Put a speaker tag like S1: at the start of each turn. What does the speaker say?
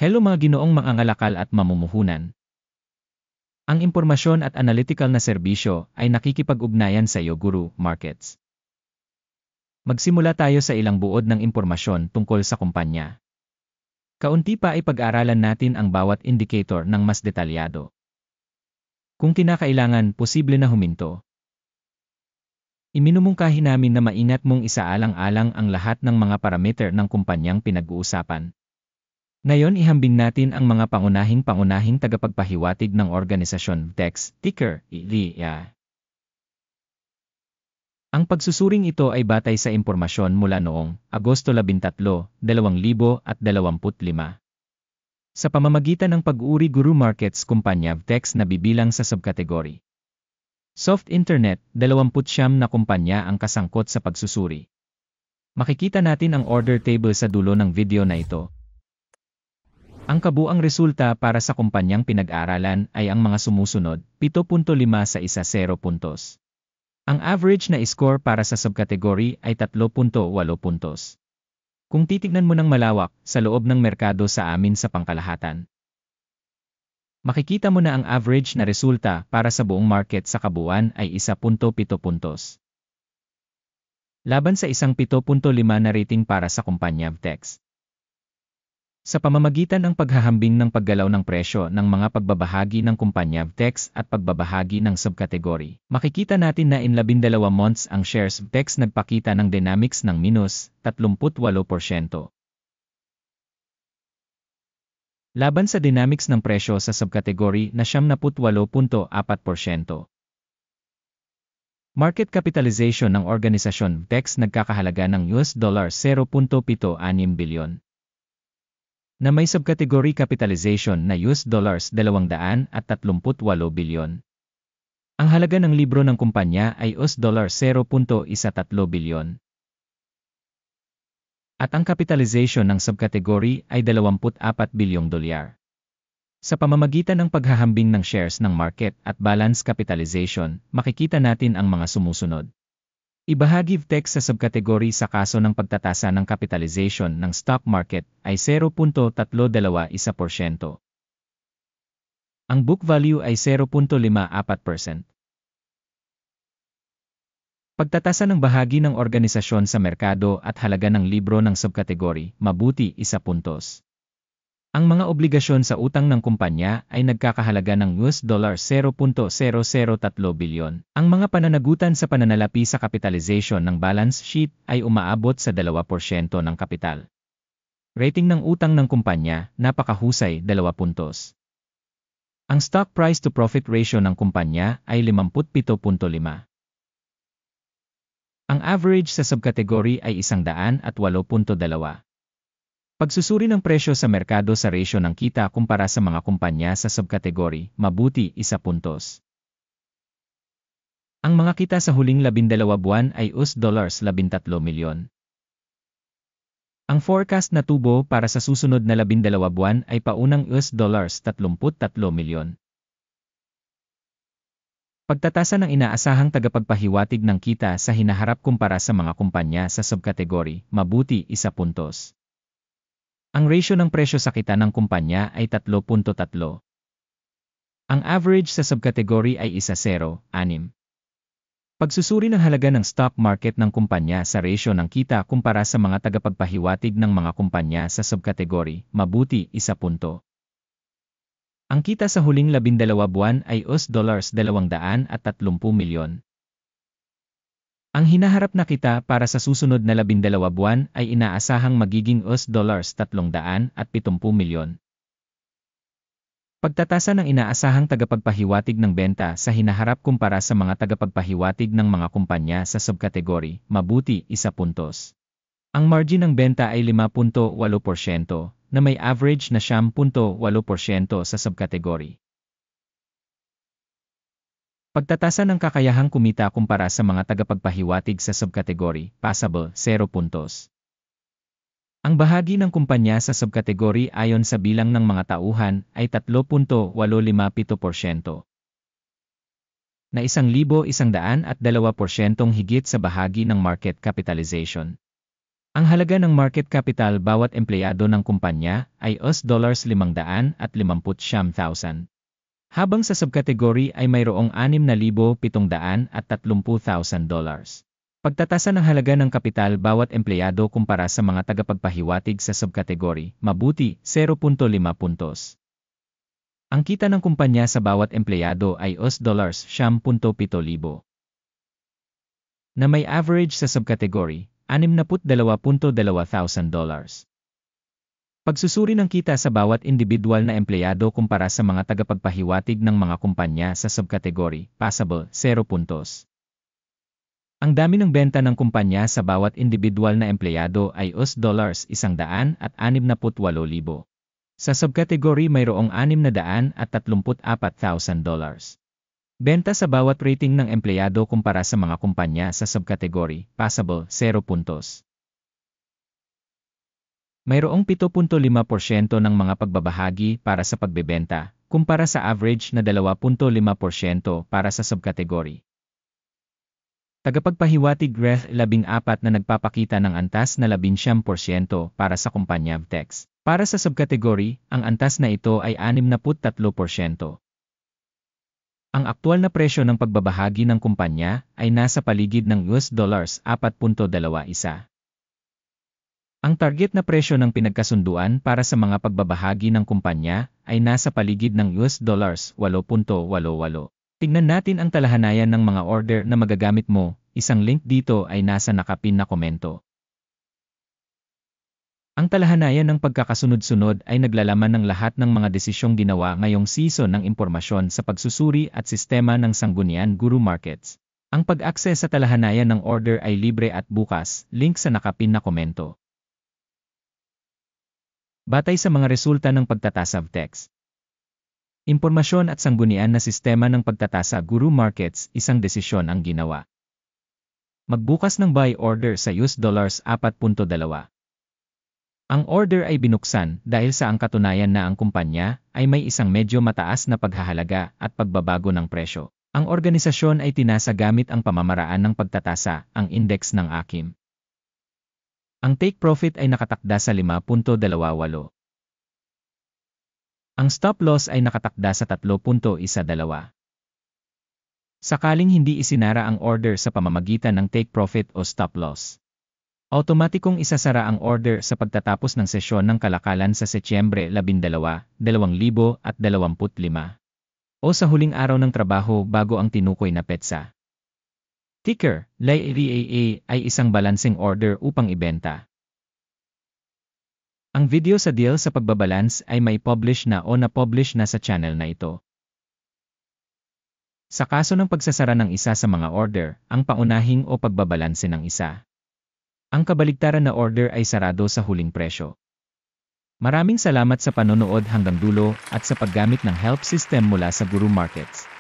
S1: Hello mga ginoong mangangalakal at mamumuhunan. Ang impormasyon at analytical na serbisyo ay nakikipag-ugnayan sa iyo, Guru Markets. Magsimula tayo sa ilang buod ng impormasyon tungkol sa kumpanya. Kaunti pa ay pag-aralan natin ang bawat indicator ng mas detalyado. Kung kinakailangan, posible na huminto. Iminumungkahi namin na maingat mong isaalang-alang ang lahat ng mga parameter ng kumpanyang pinag-uusapan. Ngayon ihambing natin ang mga pangunahing tagapagpahiwatig ng organisasyon, VTEX, ticker, ILIA. Ang pagsusuring ito ay batay sa impormasyon mula noong Agosto 13, 2025. Sa pamamagitan ng pag-uri Guru Markets kumpanya VTEX na bibilang sa subkategory. Soft Internet, 29 na kumpanya ang kasangkot sa pagsusuri. Makikita natin ang order table sa dulo ng video na ito. Ang kabuang resulta para sa kumpanyang pinag-aralan ay ang mga sumusunod, 7.5 sa 10 puntos. Ang average na score para sa subkategory ay 3.8 puntos. Kung titignan mo ng malawak sa loob ng merkado sa amin sa pangkalahatan, makikita mo na ang average na resulta para sa buong market sa kabuuan ay 1.7 puntos. Laban sa isang 7.5 na rating para sa kumpanya VTEX. Sa pamamagitan ng paghahambing ng paggalaw ng presyo ng mga pagbabahagi ng kumpanya VTEX at pagbabahagi ng subkategory, makikita natin na in 12 months ang shares VTEX nagpakita ng dynamics ng minus 38%. Laban sa dynamics ng presyo sa subkategory na 78.4%. Market capitalization ng organisasyon VTEX nagkakahalaga ng $0.76 bilyon. Na may subkategory capitalization na $238 bilyon. Ang halaga ng libro ng kumpanya ay $0.13 bilyon. At ang capitalization ng subkategory ay $24 bilyong. Sa pamamagitan ng paghahambing ng shares ng market at balance capitalization, makikita natin ang mga sumusunod. Ibahagi VTEX sa subkategory sa kaso ng pagtatasa ng capitalization ng stock market ay 0.321%. Ang book value ay 0.54%. Pagtatasa ng bahagi ng organisasyon sa merkado at halaga ng libro ng subkategory, mabuti 1 puntos. Ang mga obligasyon sa utang ng kumpanya ay nagkakahalaga ng $0.0003 bilyon. Ang mga pananagutan sa pananalapi sa capitalization ng balance sheet ay umaabot sa 2% ng kapital. Rating ng utang ng kumpanya, napakahusay, 2 puntos. Ang stock price to profit ratio ng kumpanya ay 57.5. Ang average sa subkategory ay 108.2. Pagsusuri ng presyo sa merkado sa ratio ng kita kumpara sa mga kumpanya sa subkategory, mabuti 1 puntos. Ang mga kita sa huling 12 buwan ay $13 milyon. Ang forecast na tubo para sa susunod na 12 buwan ay paunang $33 milyon. Pagtatasa ng inaasahang tagapagpahiwatig ng kita sa hinaharap kumpara sa mga kumpanya sa subkategory, mabuti 1 puntos. Ang ratio ng presyo sa kita ng kumpanya ay 3.3. Ang average sa subkategory ay 1.06. Pagsusuri ng halaga ng stock market ng kumpanya sa ratio ng kita kumpara sa mga tagapagpahiwatig ng mga kumpanya sa subkategory, mabuti 1 punto. Ang kita sa huling 12 buwan ay $230 milyon. Ang hinaharap na kita para sa susunod na 12 buwan ay inaasahang magiging $370 milyon. Pagtatasa ng inaasahang tagapagpahiwatig ng benta sa hinaharap kumpara sa mga tagapagpahiwatig ng mga kumpanya sa subkategory, mabuti 1 puntos. Ang margin ng benta ay 5.8% na may average na 7.8% sa subkategory. Pagtatasa ng kakayahang kumita kumpara sa mga tagapagpahiwatig sa subkategory, passable, 0 puntos. Ang bahagi ng kumpanya sa subkategory ayon sa bilang ng mga tauhan ay 3.857%. Na 1,102% higit sa bahagi ng market capitalization. Ang halaga ng market capital bawat empleyado ng kumpanya ay $550,000, habang sa subkategory ay mayroong $6,730,000. Pagtatasa ng halaga ng kapital bawat empleyado kumpara sa mga tagapagpahiwatig sa subkategory, mabuti, 0.5 puntos. Ang kita ng kumpanya sa bawat empleyado ay $9,700,000. Na may average sa subkategory, $62,200. Pagsusuri ng kita sa bawat individual na empleyado kumpara sa mga tagapagpahiwatig ng mga kumpanya sa subkategory, passable, 0 puntos. Ang dami ng benta ng kumpanya sa bawat individual na empleyado ay $168,000. Sa subkategory mayroong $634,000. Benta sa bawat rating ng empleyado kumpara sa mga kumpanya sa subkategory, passable, 0 puntos. Mayroong 7.5% ng mga pagbabahagi para sa pagbebenta, kumpara sa average na 2.5% para sa subkategory. Tagapagpahiwatig Ref 14 na nagpapakita ng antas na 19% para sa kumpanya VTEX. Para sa subkategory, ang antas na ito ay 63%. Ang aktual na presyo ng pagbabahagi ng kumpanya ay nasa paligid ng $4.21. Ang target na presyo ng pinagkasunduan para sa mga pagbabahagi ng kumpanya ay nasa paligid ng $8.88. Tingnan natin ang talahanayan ng mga order na magagamit mo. Isang link dito ay nasa nakapin na komento. Ang talahanayan ng pagkakasunod-sunod ay naglalaman ng lahat ng mga desisyong ginawa ngayong season ng impormasyon sa pagsusuri at sistema ng Sangguniang Guru Markets. Ang pag-access sa talahanayan ng order ay libre at bukas, link sa nakapin na komento. Batay sa mga resulta ng pagtatasa VTEX. Impormasyon at sanggunian na sistema ng pagtatasa Guru Markets, isang desisyon ang ginawa. Magbukas ng buy order sa $4.2. Ang order ay binuksan dahil sa ang katunayan na ang kumpanya ay may isang medyo mataas na paghahalaga at pagbabago ng presyo. Ang organisasyon ay tinasa gamit ang pamamaraan ng pagtatasa, ang index ng AKIM. Ang take profit ay nakatakda sa 5.28. Ang stop loss ay nakatakda sa 3.12. Sakaling hindi isinara ang order sa pamamagitan ng take profit o stop loss, automatikong isasara ang order sa pagtatapos ng sesyon ng kalakalan sa Setyembre 12, 2025 o sa huling araw ng trabaho bago ang tinukoy na petsa. Ticker, LIRAA ay isang balancing order upang ibenta. Ang video sa deal sa pagbabalance ay may publish na o na-publish na sa channel na ito. Sa kaso ng pagsasara ng isa sa mga order, ang paunahing o pagbabalanse ng isa. Ang kabaligtaran na order ay sarado sa huling presyo. Maraming salamat sa panonood hanggang dulo at sa paggamit ng help system mula sa Guru Markets.